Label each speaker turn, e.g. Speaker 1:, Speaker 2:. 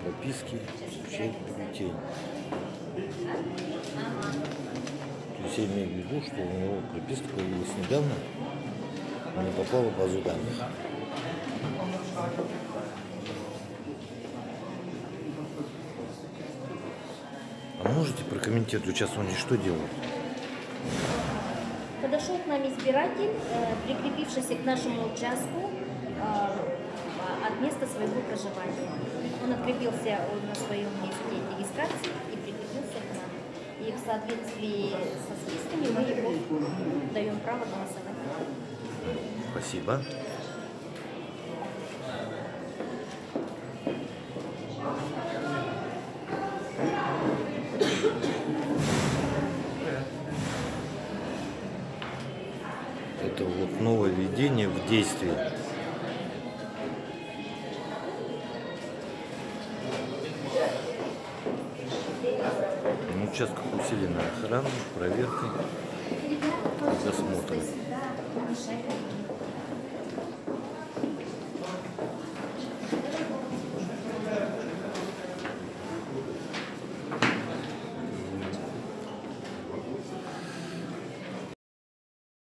Speaker 1: прописки, получает бюллетень. То есть я имею в виду, что у него прописка появилась недавно, но не попала в базу данных. А можете прокомментировать, сейчас он здесь что делает?
Speaker 2: Подошел к нам избиратель, прикрепившийся к нашему участку от места своего проживания. Он открепился на своем месте регистрации и прикрепился к нам. И в соответствии со списками мы ему даем право голосовать.
Speaker 1: Спасибо. Это вот новое введение в действие. На участках усиленная охрана, проверка и досмотр.